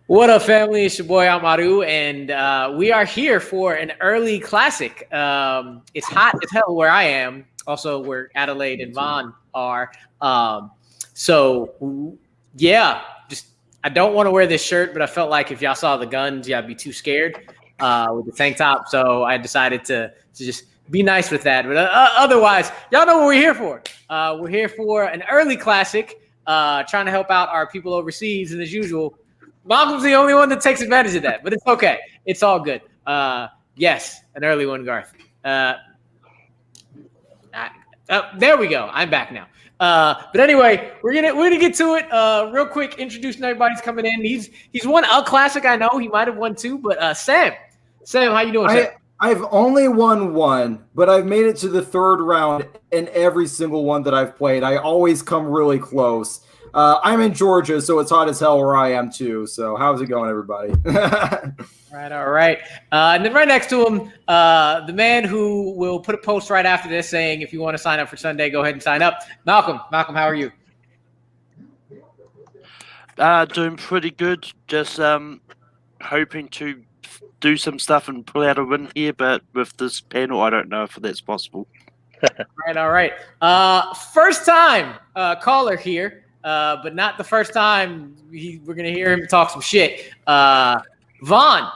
What up, family? It's your boy Amaru, and we are here for an early classic. It's hot as hell where I am, also where Adelaide and Vaughn are. I don't want to wear this shirt, but I felt like if y'all saw the guns, y'all be too scared with the tank top. So I decided to just be nice with that. But otherwise, y'all know what we're here for. We're here for an early classic, trying to help out our people overseas, and as usual, Malcolm's the only one that takes advantage of that, but it's okay. It's all good. Yes, an early one, Garth. There we go. I'm back now. But anyway, we're gonna get to it. Real quick, introducing everybody's coming in. He's won a classic. I know he might have won two, but Sam, how you doing? Sam? I've only won one, but I've made it to the third round in every single one that I've played. I always come really close. I'm in Georgia, so it's hot as hell where I am too. So how's it going, everybody? All right. And then right next to him, the man who will put a post right after this saying, if you want to sign up for Sunday, go ahead and sign up. Malcolm, how are you? Doing pretty good. Just hoping to do some stuff and pull out a win here, but with this panel, I don't know if that's possible. All right. First time caller here. But not the first time we're going to hear him talk some shit. Vaughn,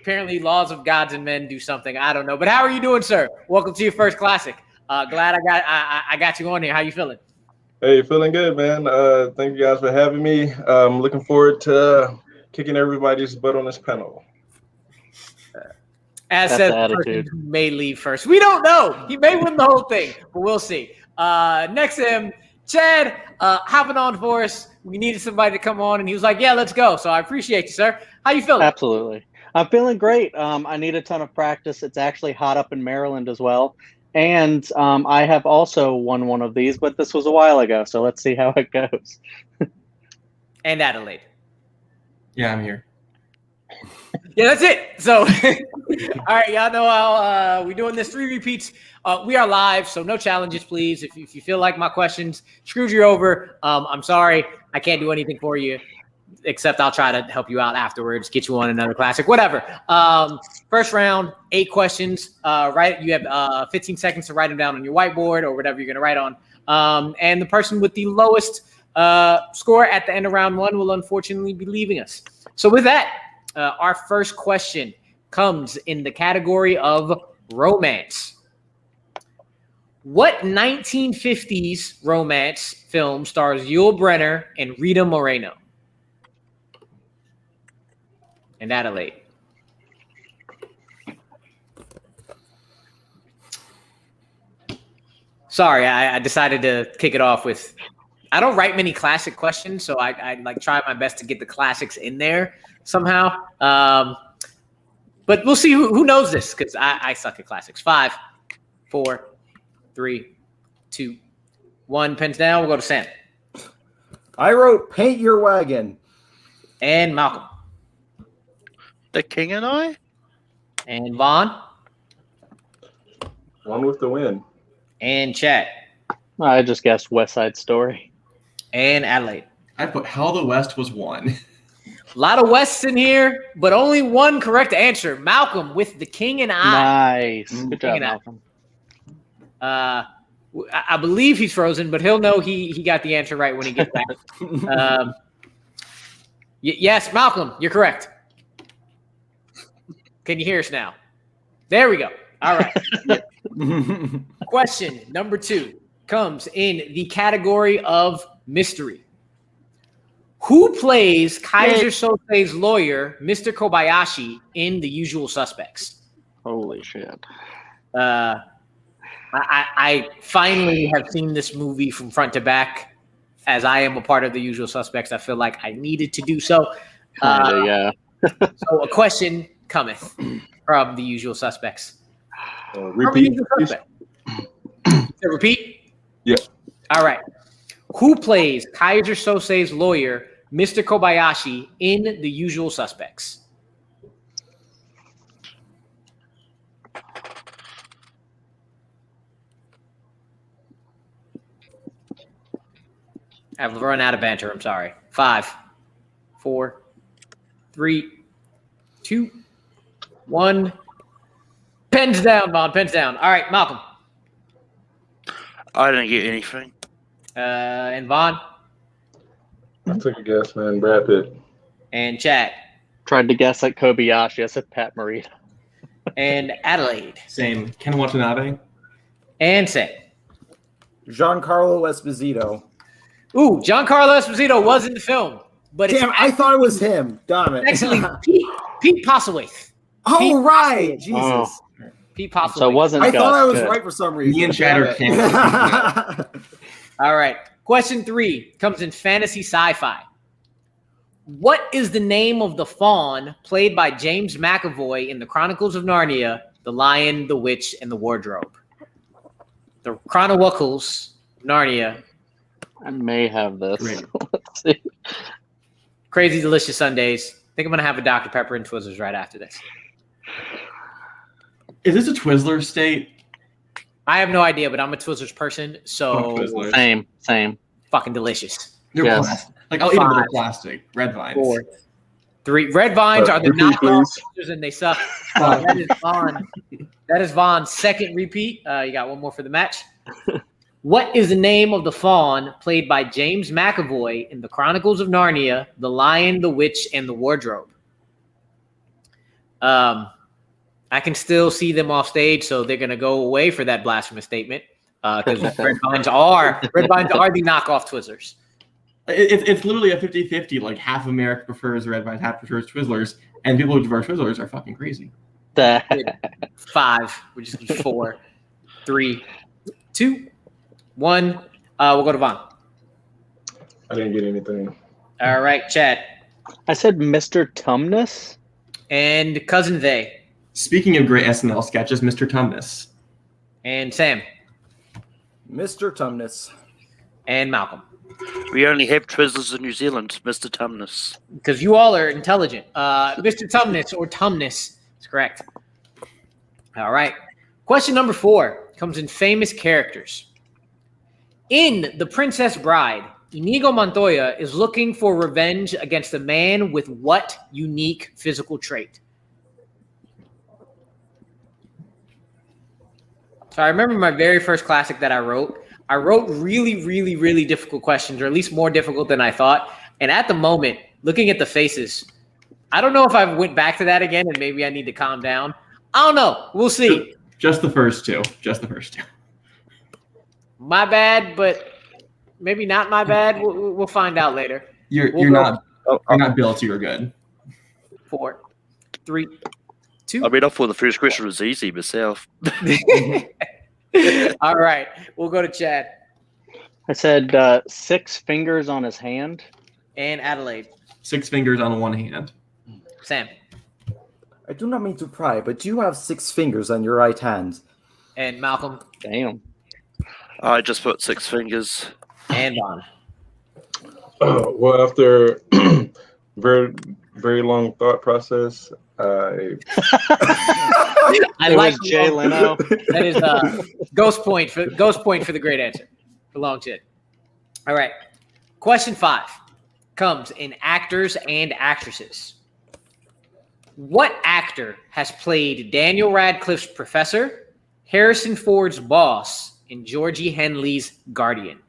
apparently laws of gods and men do something. I don't know. But how are you doing, sir? Welcome to your first classic. Glad I got you on here. How you feeling? Hey, feeling good, man. Thank you guys for having me. I'm looking forward to kicking everybody's butt on this panel. As said, the person who may leave first. We don't know. He may win the whole thing, but we'll see. Next to him, Chad, hopping on for us. We needed somebody to come on, and he was like, yeah, let's go. So I appreciate you, sir. How you feeling? Absolutely. I'm feeling great. I need a ton of practice. It's actually hot up in Maryland as well. And I have also won one of these, but this was a while ago. So let's see how it goes. And Adelaide. Yeah, I'm here. Yeah, that's it. So, all right, y'all know how we're doing this. 3 repeats. We are live, so no challenges, please. If you feel like my questions screwed you over, I'm sorry. I can't do anything for you, except I'll try to help you out afterwards, get you on another classic, whatever. First round, 8 questions. You have 15 seconds to write them down on your whiteboard or whatever you're going to write on. And the person with the lowest score at the end of round 1 will unfortunately be leaving us. So with that, our first question comes in the category of romance. What 1950s romance film stars Yul Brynner and Rita Moreno? And Adelaide. Sorry, I decided to kick it off with, I don't write many classic questions, so I like try my best to get the classics in there somehow. But we'll see who knows this, because I suck at classics. 5, 4, 3, 2, 1. Pens down. We'll go to Sam. I wrote Paint Your Wagon. And Malcolm. The King and I? And Vaughn. One with the win. And Chad. I just guessed West Side Story. And Adelaide. I put How the West Was Won. A lot of Wests in here, but only one correct answer. Malcolm with The King and I. Nice. Good job, Malcolm. I believe he's frozen, but he'll know he got the answer right when he gets back. Yes, Malcolm, you're correct. Can you hear us now? There we go. All right. Question number 2 comes in the category of mystery. Who plays Kaiser Sose's lawyer, Mr. Kobayashi, in The Usual Suspects? Holy shit. I finally have seen this movie from front to back. As I am a part of The Usual Suspects, I feel like I needed to do so. Yeah. So a question cometh from The Usual Suspects. Repeat. Repeat? Yeah. All right. Who plays Kaiser Sose's lawyer, Mr. Kobayashi, in The Usual Suspects? I've run out of banter. I'm sorry. 5, 4, 3, 2, 1. Pens down, Vaughn. Pens down. All right, Malcolm. I didn't get anything. And Vaughn. I took a guess, man. Brad Pitt. And Chad. Tried to guess like Kobayashi. I said Pat Morita. And Adelaide. Same. Ken Watanabe. And Sam. Giancarlo Esposito. Ooh, Giancarlo Esposito was in the film. But Damn, I thought it was him. Damn it. actually Pete Postlethwaite. Oh, Pete right. Postlethwaite. Jesus. Oh. Pete Postlethwaite. So it wasn't I thought Gus. I was Good. right for some reason. Me and Chad are Damn it. All right. Question 3 comes in fantasy sci-fi. What is the name of the faun played by James McAvoy in the Chronicles of Narnia, The Lion, the Witch, and the Wardrobe? The Chronicles of Narnia. I may have this. Great. Let's see. Crazy Delicious Sundays. I think I'm going to have a Dr. Pepper and Twizzlers right after this. Is this a Twizzler state? I have no idea, but I'm a Twizzlers person, so Fuck Twizzlers. Same. fucking delicious. They're Yes. plastic. Like, I'll eat them, but they're 5, plastic. Red vines. 4, 3. Red Vines are the Repeat, knockoff please. Twizzlers and they suck. That is Vaughn. That is Vaughn's second repeat. You got one more for the match. What is the name of the faun played by James McAvoy in the Chronicles of Narnia, The Lion, the Witch, and the Wardrobe? I can still see them off stage, so they're going to go away for that blasphemous statement because Red Vines are the knockoff Twizzlers. It's literally a 50-50. Like, half of America prefers Red Vines, half prefers Twizzlers, and people who prefer Twizzlers are fucking crazy. 5, which is 4, 3, 2, 1. We'll go to Vaughn. I didn't get anything. All right, Chad. I said Mr. Tumnus. And Cousin They. Speaking of great SNL sketches, Mr. Tumnus. And Sam. Mr. Tumnus. And Malcolm. We only have Twizzlers in New Zealand, Mr. Tumnus. Because you all are intelligent. Mr. Tumnus or Tumnus is correct. All right. Question number 4 comes in famous characters. In The Princess Bride, Inigo Montoya is looking for revenge against a man with what unique physical trait? So I remember my very first classic that I wrote. I wrote really, really, really difficult questions, or at least more difficult than I thought. And at the moment, looking at the faces, I don't know if I went back to that again and maybe I need to calm down. I don't know. We'll see. Just the first two. Just the first two. My bad, but maybe not my bad. We'll find out later. You're We'll not Oh, you're not built. You're good. 4, 3, 2. I mean, I thought the first question was easy myself. All right. We'll go to Chad I said 6 fingers on his hand. and Adelaide. 6 fingers on one hand. Sam I do not mean to pry, but you have 6 fingers on your right hand. and Malcolm Damn. I just put 6 fingers. and Vaughn. Well, after very, very long thought process, I It like was Jay Leno. That is ghost point for the great answer. For long shit. All right. Question 5 comes in actors and actresses. What actor has played Daniel Radcliffe's professor, Harrison Ford's boss, and Georgie Henley's guardian?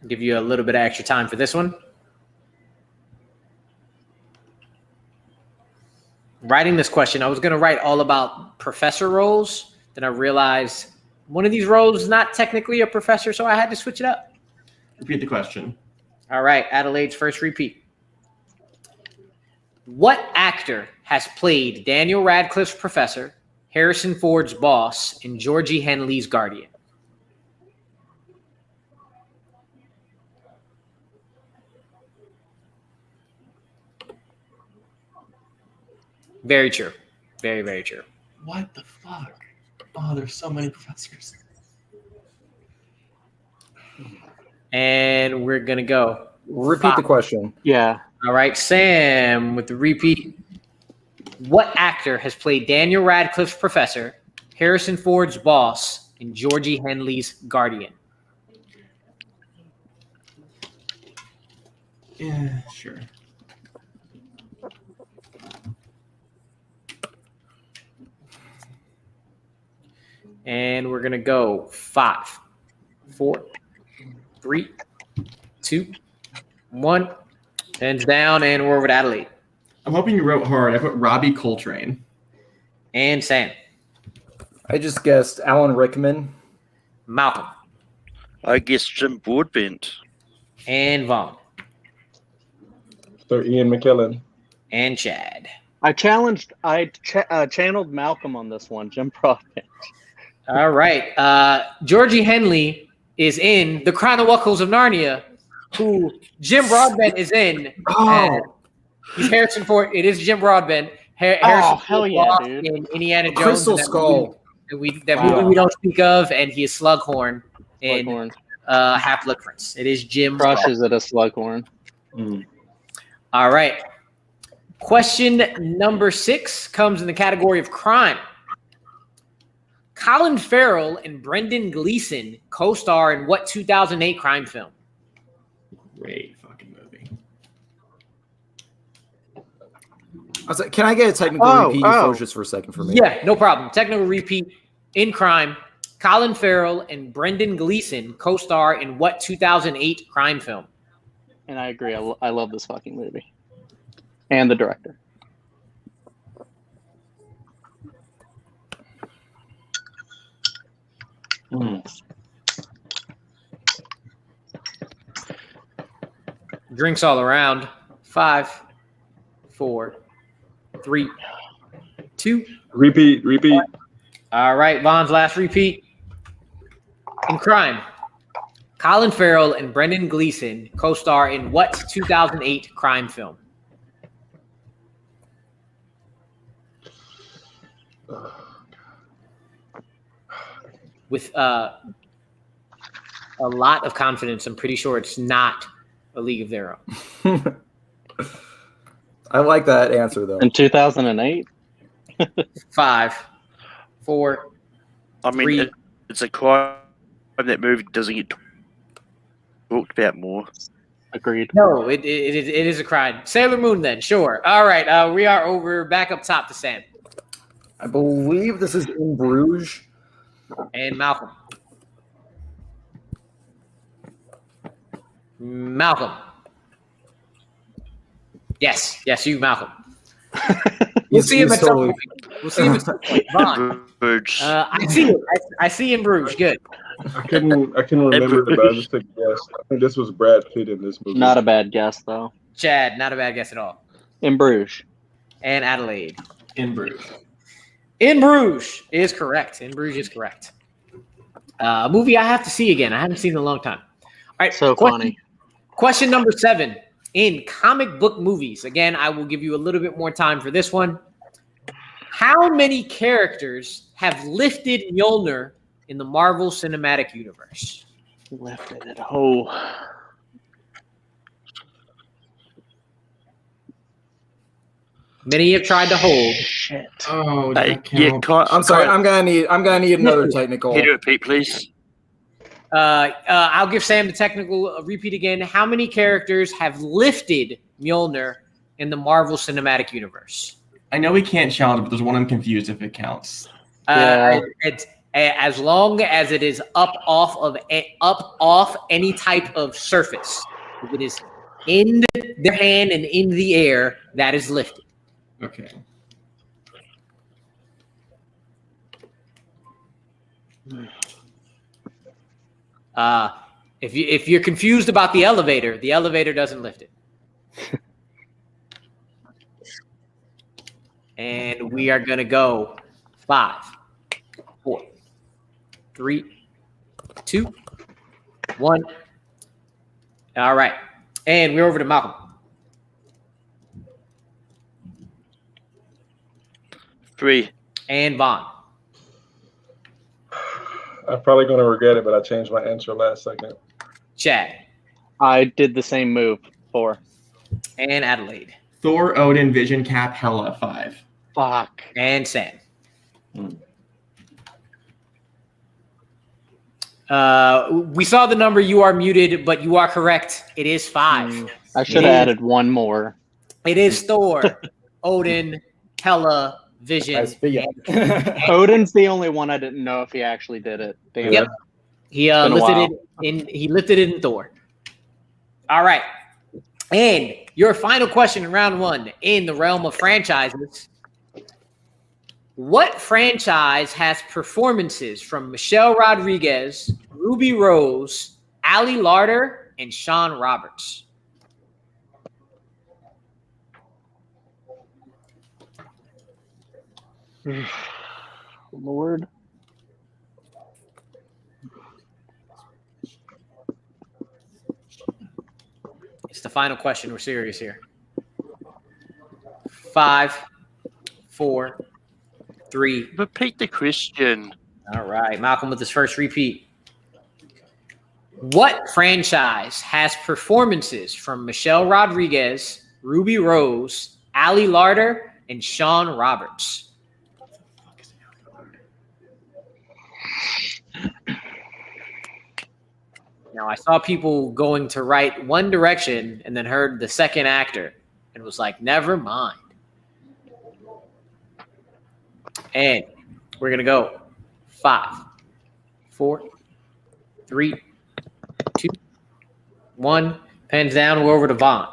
I'll give you a little bit of extra time for this one. Writing this question, I was going to write all about professor roles. Then I realized one of these roles is not technically a professor, so I had to switch it up. Repeat the question. All right, Adelaide's first repeat. What actor has played Daniel Radcliffe's professor, Harrison Ford's boss, and Georgie Henley's guardian? Very true. Very, very true. What the fuck? Oh, there's so many professors. And we're going to go. Repeat the question. Yeah. All right, Sam with the repeat. What actor has played Daniel Radcliffe's professor, Harrison Ford's boss, and Georgie Henley's guardian? Yeah, sure. And we're going to go 5, 4, 3, 2, 1. Pens down, and we're over to Adelaide. I'm hoping you wrote hard. I put Robbie Coltrane. And Sam. I just guessed Alan Rickman. Malcolm. I guess Jim Broadbent. And Vaughn. Sir Ian McKellen. And Chad. I channeled Malcolm on this one, Jim Broadbent. All right. Georgie Henley is in The Chronicles of Narnia, who Jim Broadbent is in. Oh, He's Harrison Ford. It is Jim Broadbent. Harrison hell Ford yeah, lost dude. in Indiana Jones. Crystal that Skull. movie we don't speak of, and he is Slughorn in Slughorn. Half-Blood Prince. It is Jim Crushes at a Slughorn. All right. Question number 6 comes in the category of crime. Colin Farrell and Brendan Gleeson co-star in what 2008 crime film? Great fucking movie. I was like, can I get a technical repeat first just for a second for me? Yeah, no problem. Technical repeat. In crime, Colin Farrell and Brendan Gleeson co-star in what 2008 crime film? And I agree. I love this fucking movie. And the director. Drinks all around. 5, 4, 3, 2. Repeat. All right, Vaughn's last repeat. In crime, Colin Farrell and Brendan Gleeson co-star in what 2008 crime film? With a lot of confidence, I'm pretty sure it's not A League of Their Own. I like that answer though. In 2008? 5, 4. I mean, Three. it's a crime that movie doesn't get talked about more. Agreed. No, it is a crime. Sailor Moon then, sure. All right, we are over back up top to Sam. I believe this is In Bruges. And Malcolm. Yes, you, Malcolm. We'll see him at some point. We'll see him at some point. Vaughn. Bruges. I see it. I see In Bruges. Good. I couldn't remember it, but I just took a guess. I think this was Brad Pitt in this movie. Not a bad guess, though. Chad, not a bad guess at all. In Bruges. And Adelaide. In Bruges. In Bruges is correct. In Bruges is correct. A movie I have to see again. I haven't seen it in a long time. All right. So funny. Question number 7. In comic book movies, again, I will give you a little bit more time for this one. How many characters have lifted Mjolnir in the Marvel Cinematic Universe? Lifted it. Oh. Many have tried to hold. Shit. Oh, Hey, that yeah, count. I'm sorry. I'm gonna need another technical. Can you repeat, please? I'll give Sam the technical repeat again. How many characters have lifted Mjolnir in the Marvel Cinematic Universe? I know we can't challenge it, but there's one I'm confused if it counts. It's as long as it is up off any type of surface. If it is in the hand and in the air, that is lifted. Okay. If you're confused about the elevator doesn't lift it. And we are gonna go 5, 4, 3, 2, 1. All right, and we're over to Malcolm. 3. And Vaughn. I'm probably going to regret it, but I changed my answer last second. Chad. I did the same move. 4. And Adelaide. Thor, Odin, Vision, Cap, Hela, 5. Fuck. And Sam. We saw the number. You are muted, but you are correct. It is 5. I should have added one more. It is Thor, Odin, Hela, Vision. Odin's the only one I didn't know if he actually did it. Damn Yep. it. He lifted it in Thor. All right. And your final question in round 1 in the realm of franchises. What franchise has performances from Michelle Rodriguez, Ruby Rose, Ali Larder, and Sean Roberts? Lord. It's the final question. We're serious here. 5, 4, 3. Repeat the question. All right. Malcolm with his first repeat. What franchise has performances from Michelle Rodriguez, Ruby Rose, Ali Larder, and Sean Roberts? Now, I saw people going to write one direction and then heard the second actor and was like, never mind. And we're going to go 5, 4, 3, 2, 1. Pens down. We're over to Vaughn.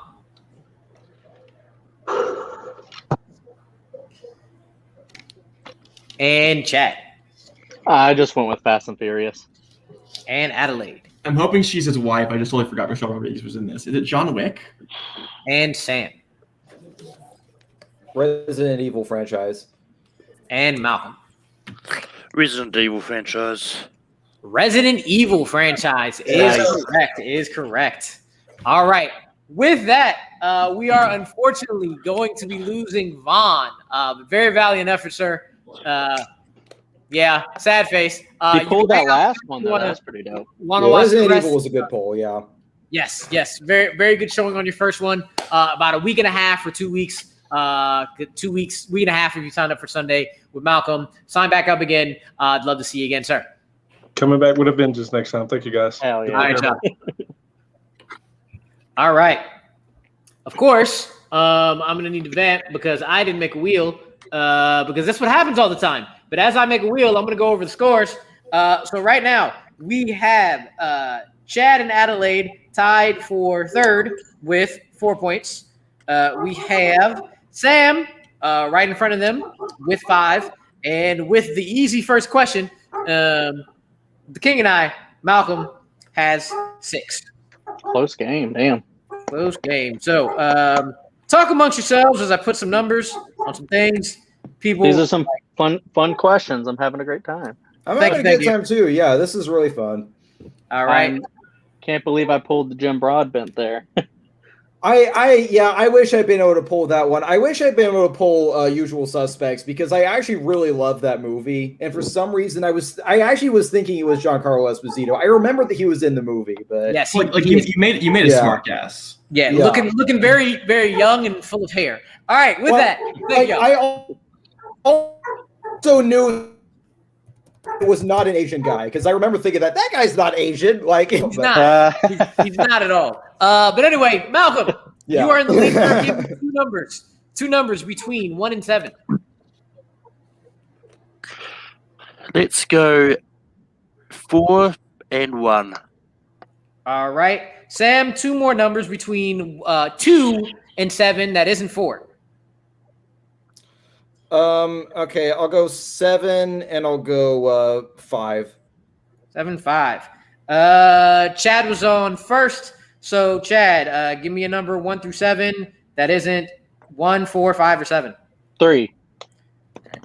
And Chad. I just went with Fast and Furious. And Adelaide. I'm hoping she's his wife. I just totally forgot Michelle Rodriguez was in this. Is it John Wick? And Sam. Resident Evil franchise. And Malcolm. Resident Evil franchise. Resident Evil franchise is correct. Is correct. All right. With that, we are unfortunately going to be losing Vaughn. Very valiant effort, sir. Yeah, sad face. He pulled that last one, though. That was pretty dope. Resident Evil was a good poll, yeah. Yes. Very, very good showing on your first one. About a week and a half or 2 weeks. 2 weeks, week and a half if you signed up for Sunday with Malcolm. Sign back up again. I'd love to see you again, sir. Coming back with a vengeance next time. Thank you, guys. Hell yeah. All right, John. All right. Of course, I'm going to need to vamp because I didn't make a wheel because that's what happens all the time. But as I make a wheel, I'm going to go over the scores. So right now, we have Chad and Adelaide tied for third with 4 points. We have Sam right in front of them with 5. And with the easy first question, the King and I, Malcolm, has 6. Close game. Damn. Close game. So talk amongst yourselves as I put some numbers on some things. People. These are some fun questions. I'm having a great time. I'm having a good time too. Yeah, this is really fun. All right. Can't believe I pulled the Jim Broadbent there. I wish I'd been able to pull that one. I wish I'd been able to pull Usual Suspects because I actually really love that movie. And for some reason, I actually was thinking it was Giancarlo Esposito. I remember that he was in the movie, but yes, you made a smart guess. Yeah, looking very, very young and full of hair. All right, with that, I also knew it was not an Asian guy because I remember thinking that guy's not Asian. Like he's not. He's not at all. But anyway, Malcolm, you are in the lead. Give me two numbers between 1 and 7. Let's go 4 and 1. All right, Sam. 2 more numbers between 2 and 7. That isn't 4. Okay, I'll go 7 and I'll go 5. 7, 5. Chad was on first. So Chad, give me a number 1 through 7. That isn't 1, 4, 5, or 7. 3.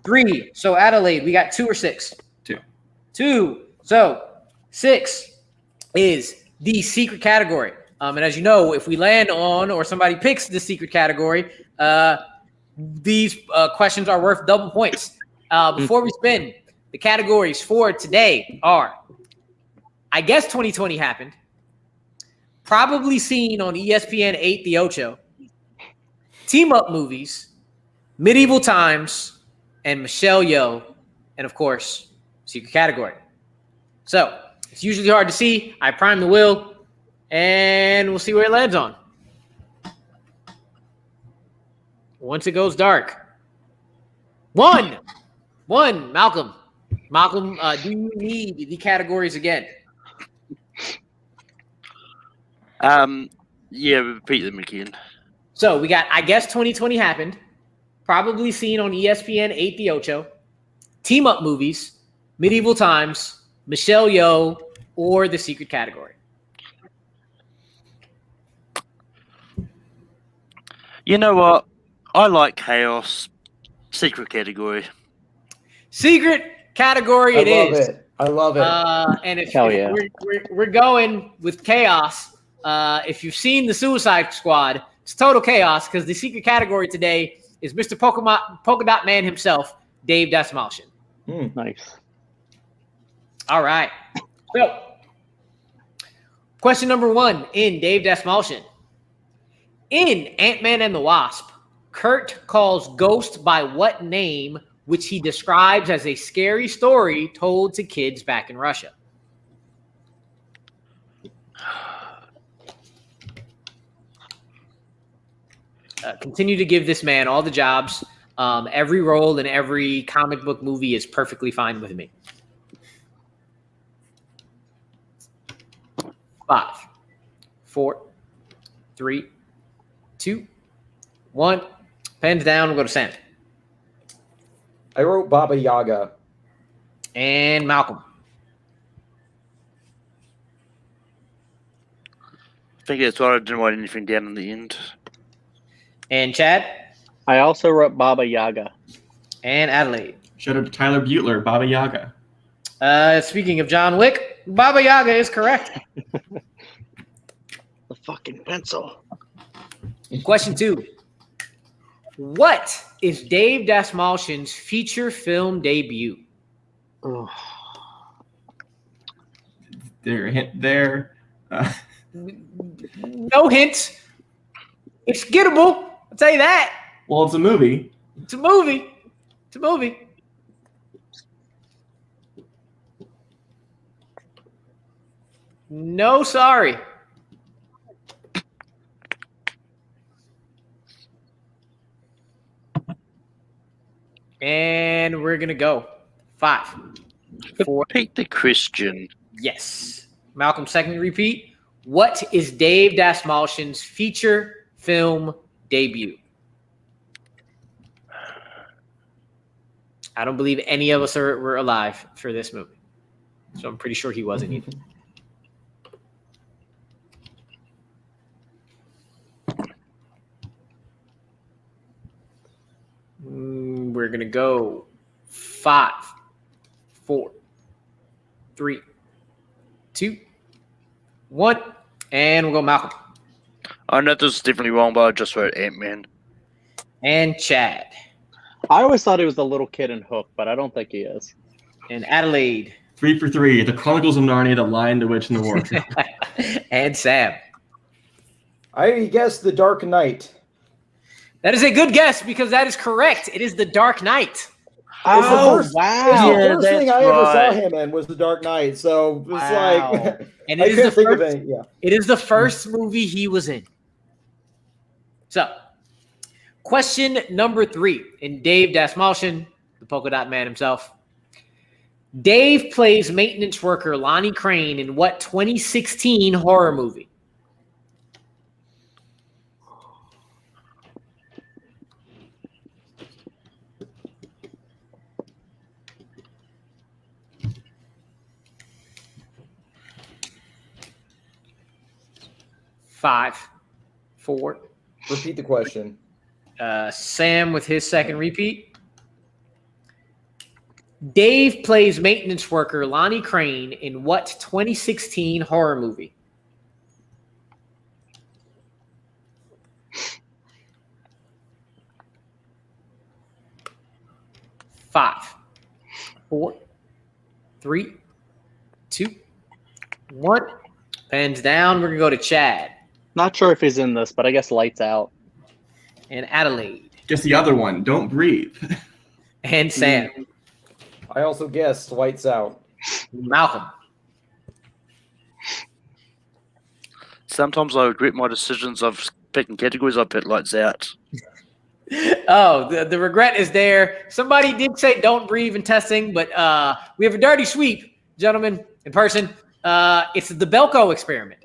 3. So Adelaide, we got 2 or 6. 2. 2. So 6 is the secret category. And as you know, if we land on or somebody picks the secret category, these questions are worth double points. Before we spin, the categories for today are, I guess 2020 happened, probably seen on ESPN 8 The Ocho, team up movies, medieval times, and Michelle Yeoh, and of course, secret category. So It's usually hard to see. I prime the wheel, and we'll see where it lands on. Once it goes dark. One, Malcolm. Malcolm, do you need the categories again? Yeah, repeat them again. So we got, I guess 2020 happened. Probably seen on ESPN 8 the Ocho. Team up movies, medieval times, Michelle Yeoh, or the secret category. You know what? I like chaos. Secret category. Secret category it is. I love it. And if Hell yeah. we're going with chaos, if you've seen the Suicide Squad, it's total chaos because the secret category today is Mr. Polka Dot Man himself, Dave Malshen. Nice. All right. So, question number 1 in Dave Malshen. In Ant-Man and the Wasp, Kurt calls Ghost by what name, which he describes as a scary story told to kids back in Russia? Continue to give this man all the jobs. Every role in every comic book movie is perfectly fine with me. 5, 4, 3, 2, 1. Pens down. We'll go to Sam. I wrote Baba Yaga. And Malcolm. I think that's why I didn't write anything down in the end. And Chad. I also wrote Baba Yaga. And Adelaide. Shout out to Tyler Butler, Baba Yaga. Speaking of John Wick, Baba Yaga is correct. The fucking pencil. Question 2. What is Dave Malshen's feature film debut? Oh. There. No hint. It's gettable. I'll tell you that. Well, it's a movie. It's a movie. It's a movie. No, sorry. And we're going to go. 5, 4. Repeat the Christian. Yes. Malcolm, second repeat. What is Dave Malshen's feature film debut? I don't believe any of us were alive for this movie. So I'm pretty sure he wasn't either. We're going to go 5, 4, 3, 2, 1. And we'll go Malcolm. I know this is definitely wrong, but I just wrote Ant-Man. And Chad. I always thought he was the little kid in Hook, but I don't think he is. And Adelaide. 3 for 3. The Chronicles of Narnia, The Lion, the Witch, and the Wardrobe. And Sam. I guess The Dark Knight. That is a good guess because that is correct. It is The Dark Knight. Oh, It's wow. the first thing I ever saw right. him in was The Dark Knight. So it's Wow. like And I it is couldn't the think of first, it. Yeah. it is the first movie he was in. So, question number 3 in Dave Malshen, the polka dot man himself. Dave plays maintenance worker Lonnie Crane in what 2016 horror movie? Five, 4. Repeat the question. Sam with his second repeat. Dave plays maintenance worker Lonnie Crane in what 2016 horror movie? Five, 4, 3, 2, 1. Pens down. We're going to go to Chad Not sure if he's in this, but I guess Lights Out. and Adelaide Guess the other one. Don't breathe. and Sam. I also guessed Lights Out. Malcolm. Sometimes I regret my decisions of picking categories. I pick lights out. Oh, the regret is there. Somebody did say don't breathe in testing, but we have a dirty sweep, gentlemen, in person. It's the Belko experiment.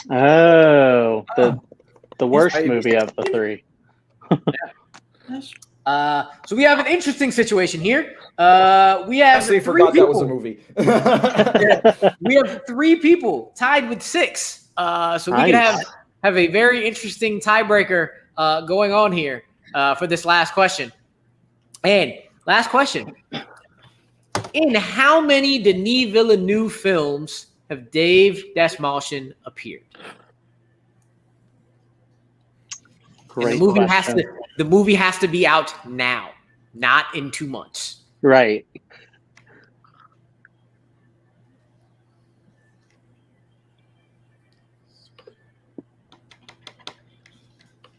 Oh, the worst He's- movie of the three. So we have an interesting situation here. We have Actually, three forgot that was a people. movie. We have 3 people tied with 6. So we can Nice. have a very interesting tiebreaker going on here for this last question. And last question. In how many Denis Villeneuve films have Dave Malshen appeared? And Great the movie question. the movie has to be out now, not in 2 months. Right.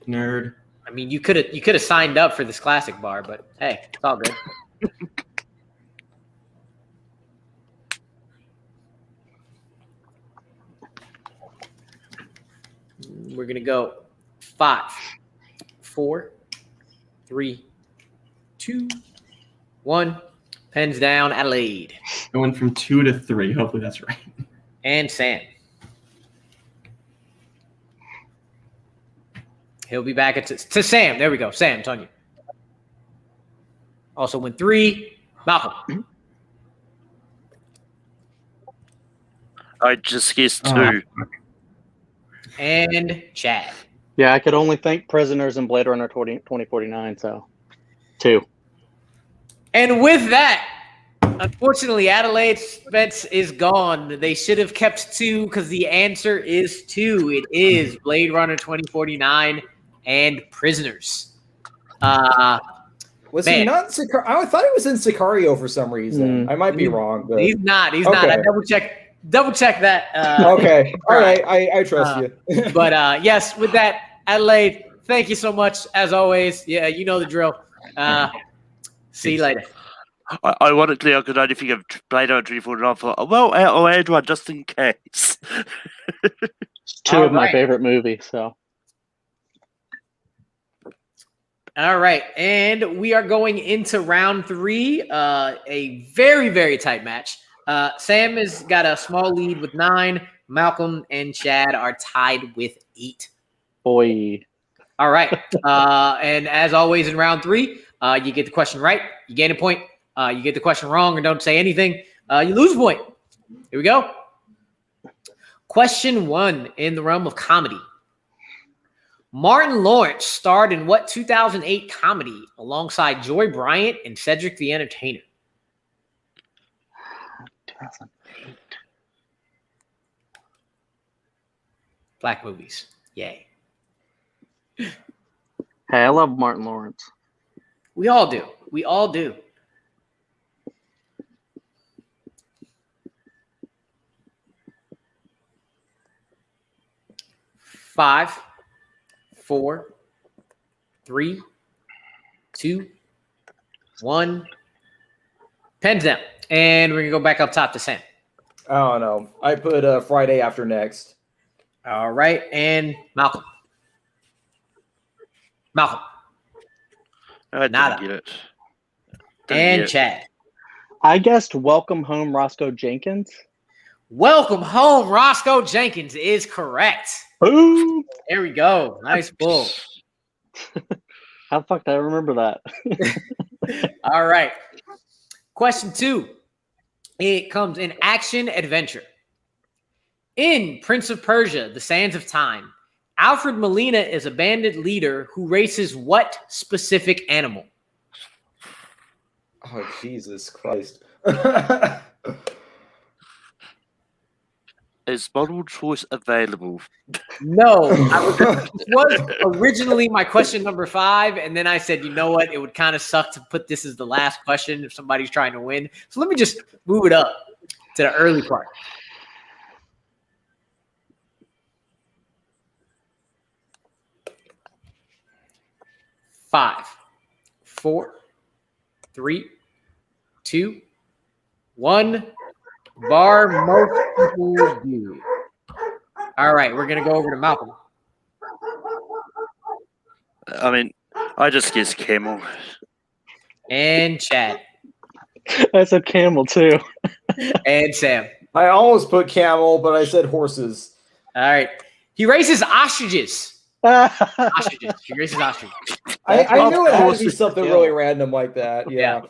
Nerd. I mean, you could have signed up for this classic bar, but hey, it's all good. We're gonna go 5, 4, 3, 2, 1. Pens down, Adelaide Going from 2 to 3. Hopefully that's right. and Sam. He'll be back to Sam. There we go. Sam, it's on you. Also went 3. Malcolm. I just guessed 2. And Chad. Yeah, I could only think Prisoners and Blade Runner 2049, so 2. And with that, unfortunately, Adelaide Spence is gone. They should have kept 2 because the answer is 2. It is Blade Runner 2049 and Prisoners. Was Man. he not in Sicario? I thought he was in Sicario for some reason. I might be wrong. But... He's not. He's not. I double check that. Okay. All right. I trust you. But yes, with that, Adelaide, thank you so much as always. Yeah, you know the drill. See you later. Ironically, I could only think of Blade Runner 2049. I thought, well, I'll add one just in case. It's 2 of my favorite movies, so. All right, and we are going into round 3, a very, very tight match. Sam has got a small lead with 9. Malcolm and Chad are tied with 8. Boy. All right, and as always in round 3, you get the question right, you gain a point. You get the question wrong or don't say anything, you lose a point. Here we go. Question 1 in the realm of comedy. Martin Lawrence starred in what 2008 comedy alongside Joy Bryant and Cedric the Entertainer? 2008. Black movies. Yay. Hey, I love Martin Lawrence. We all do. We all do. Five, 4, 3, 2, 1. Pens down. And we're going to go back up top to Sam. I don't know. I put Friday After Next. All right. And Malcolm. Malcolm. I Nada. didn't get it. And get it. Chad. I guessed Welcome Home Roscoe Jenkins. Welcome home, Roscoe Jenkins is correct. Boom! There we go. Nice pull. How the fuck did I remember that? All right. Question 2. It comes in action adventure. In Prince of Persia, The Sands of Time, Alfred Molina is a bandit leader who races what specific animal? Oh, Jesus Christ. Is multiple choice available? No. This was originally my question number 5, and then I said, you know what? It would kind of suck to put this as the last question if somebody's trying to win. So let me just move it up to the early part. Five, 4, 3, 2, 1. Bar most people do. All right, we're gonna go over to Malcolm. I mean, I just guess camel. And Chad. I said camel too. And Sam. I almost put camel, but I said horses. All right. He races ostriches. Ostriches. He races ostriches. I knew it had to course be it's something really random like that. Yeah.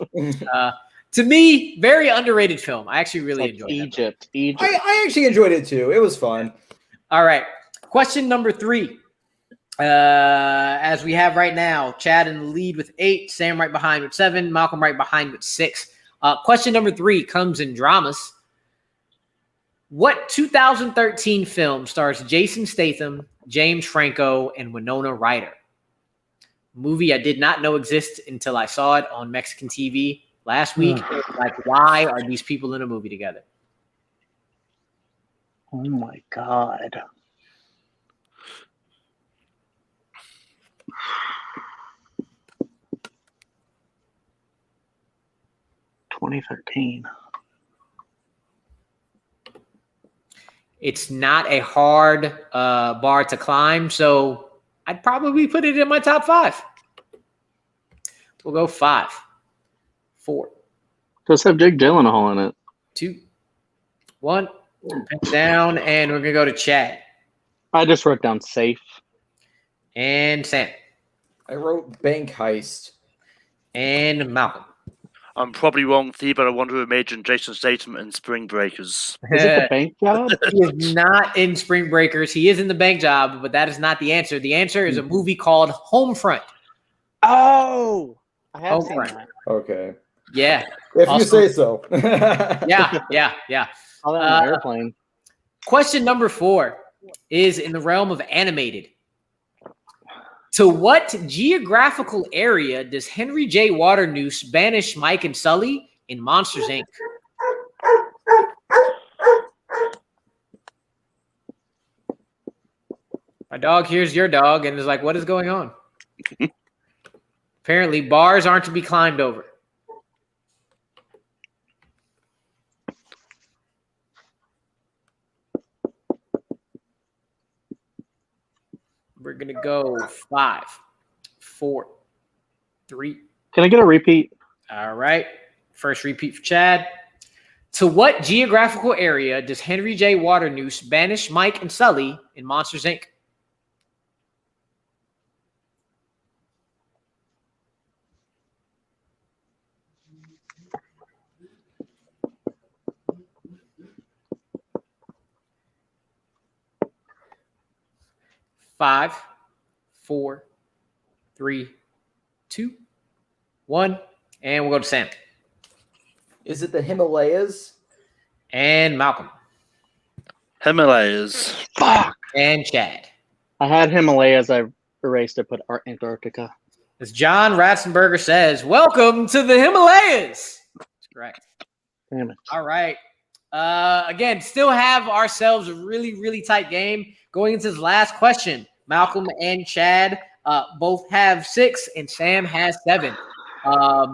To me, very underrated film. I actually really enjoyed it. Egypt. I actually enjoyed it too. It was fun. All right. Question number 3. As we have right now, Chad in the lead with 8, Sam right behind with 7, Malcolm right behind with 6. Question number 3 comes in dramas. What 2013 film stars Jason Statham, James Franco, and Winona Ryder? Movie I did not know exists until I saw it on Mexican TV last week. Like, why are these people in a movie together? Oh my God. $2013. It's not a hard bar to climb, so I'd probably put it in my top 5. We'll go 5, 4, Does have Jake Gyllenhaal in it? 2, 1. Pen down, and we're gonna go to Chad I just wrote down safe. and Sam I wrote bank heist. and Malcolm. I'm probably wrong there, but I want to imagine Jason Statham in Spring Breakers. Is it the bank job? He is not in Spring Breakers. He is in the bank job, but that is not the answer. The answer is a movie called Homefront. Oh, I have seen Homefront. that. Okay. Yeah. If Also- you say so. Yeah. Oh, that on an airplane. Question number 4 is in the realm of animated. To what geographical area does Henry J. Waternoose banish Mike and Sully in Monsters, Inc.? My dog hears your dog and is like, what is going on? Apparently, bars aren't to be climbed over. We're going to go 5, 4, 3. Can I get a repeat? All right. First repeat for Chad. To what geographical area does Henry J. Waternoose banish Mike and Sully in Monsters, Inc.? Five, 4, 3, 2, 1. And we'll go to Sam. Is it the Himalayas? And Malcolm. Himalayas. Fuck. And Chad. I had Himalayas. I erased it, put Antarctica. As John Ratzenberger says, welcome to the Himalayas. That's correct. Damn it. All right. Again, still have ourselves a really, really tight game. Going into this last question, Malcolm and Chad both have 6, and Sam has 7.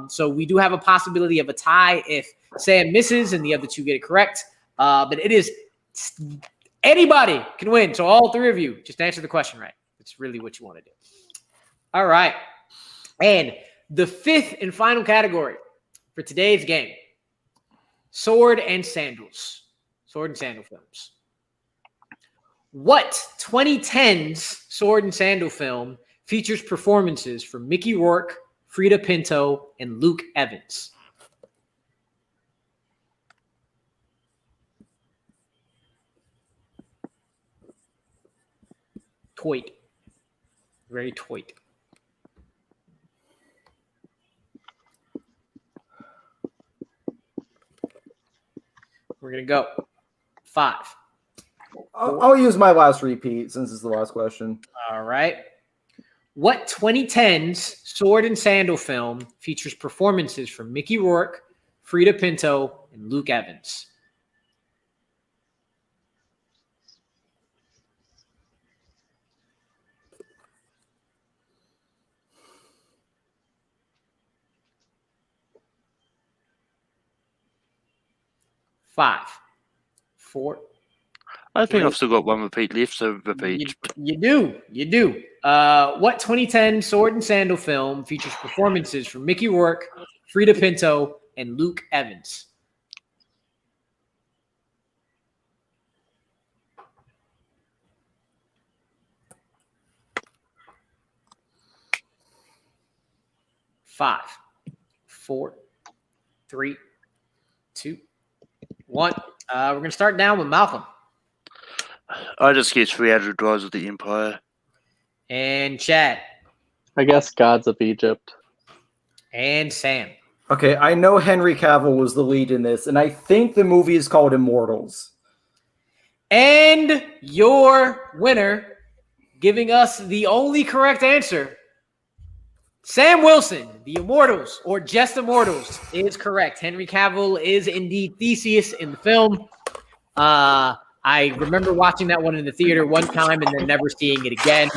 So we do have a possibility of a tie if Sam misses and the other 2 get it correct. But it is anybody can win. So all 3 of you, just answer the question right. It's really what you want to do. All right. And the 5th and final category for today's game, sword and sandals. Sword and sandal films. What 2010's sword and sandal film features performances from Mickey Rourke, Frida Pinto, and Luke Evans? Toit. Very toit. We're going to go 5. I'll use my last repeat since it's the last question. All right. What 2010's sword and sandal film features performances from Mickey Rourke, Frida Pinto, and Luke Evans? Five, 4. I think I've still got one repeat left, so repeat. You do. What 2010 Sword and Sandal film features performances from Mickey Rourke, Frida Pinto, and Luke Evans? Five, 4, 3, 2, 1. We're going to start down with Malcolm. I just guess 300 Rise of the Empire. And Chad. I guess Gods of Egypt. And Sam. Okay, I know Henry Cavill was the lead in this, and I think the movie is called Immortals. And your winner, giving us the only correct answer, Sam Wilson, The Immortals, or just Immortals, is correct. Henry Cavill is indeed Theseus in the film. I remember watching that one in the theater one time and then never seeing it again.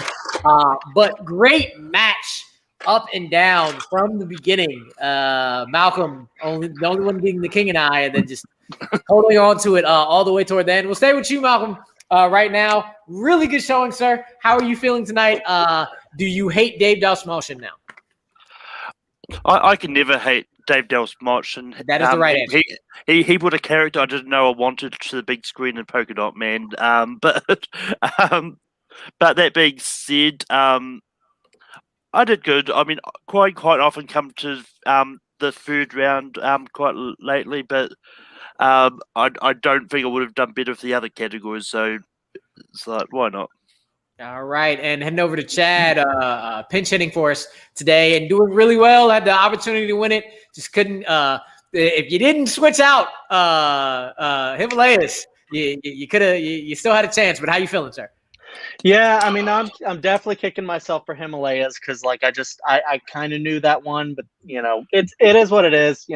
But great match up and down from the beginning. Malcolm, the only one being the king and I, and then just holding on to it all the way toward the end. We'll stay with you, Malcolm, right now. Really good showing, sir. How are you feeling tonight? Do you hate Dave Malshen now? I can never hate Dave Malshen. That is the right answer. He put a character I didn't know I wanted to the big screen in Polka Dot Man. But that being said, I did good. I mean, quite often come to the third round quite lately, but I don't think I would have done better with the other categories. So it's like, why not? All right, and heading over to Chad, pinch hitting for us today and doing really well. Had the opportunity to win it, just couldn't. If you didn't switch out Himalayas, you could have. You still had a chance. But how you feeling, sir? Yeah, I mean, I'm definitely kicking myself for Himalayas because, like, I kind of knew that one, but it is what it is.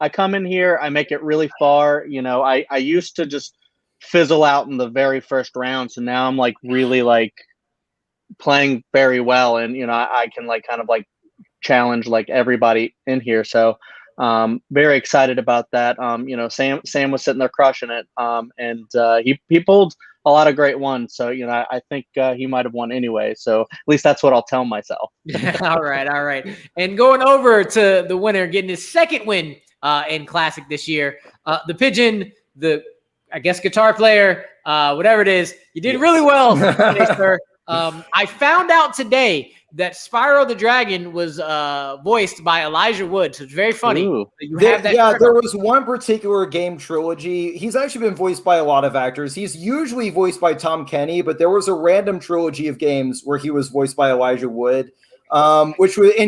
I come in here, I make it really far. I used to just fizzle out in the very first round, so now I'm like really like playing very well, and I can like kind of like challenge like everybody in here. So very excited about that. Sam was sitting there crushing it, and he pulled a lot of great ones. So I think he might have won anyway. So at least that's what I'll tell myself. All right. And going over to the winner, getting his second win in Classic this year, the Pigeon, I guess guitar player, whatever it is, you did really well today, sir. I found out today that Spyro the Dragon was voiced by Elijah Wood, so it's very funny. There was one particular game trilogy. He's actually been voiced by a lot of actors. He's usually voiced by Tom Kenny, but there was a random trilogy of games where he was voiced by Elijah Wood, and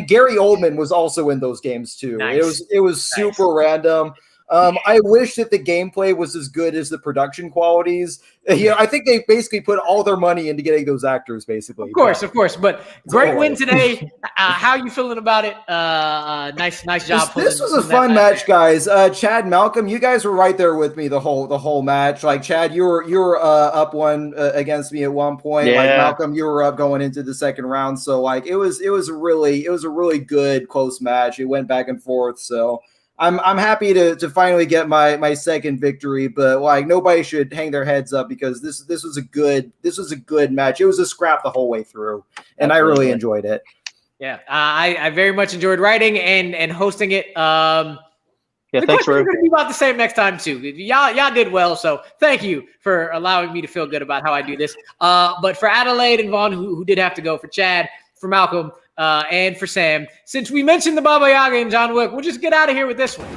Gary Oldman was also in those games too. Nice. It was super random. I wish that the gameplay was as good as the production qualities. I think they basically put all their money into getting those actors, basically. Of course. But great win today. How are you feeling about it? Nice job. This was a fun match, guys. Chad, Malcolm, you guys were right there with me the whole match. Like Chad, you were up one against me at one point. Yeah. Like Malcolm, you were up going into the second round. So like it was a really good close match. It went back and forth. So I'm happy to finally get my second victory, but like nobody should hang their heads up because this was a good match. It was a scrap the whole way through, and I really enjoyed it. Yeah, I very much enjoyed writing and hosting it. Yeah, the thanks, questions are Ru. going to be about the same next time too. Y'all did well, so thank you for allowing me to feel good about how I do this. But for Adelaide and Vaughn, who did have to go, for Chad, for Malcolm, and for Sam, since we mentioned the Baba Yaga and John Wick, we'll just get out of here with this one.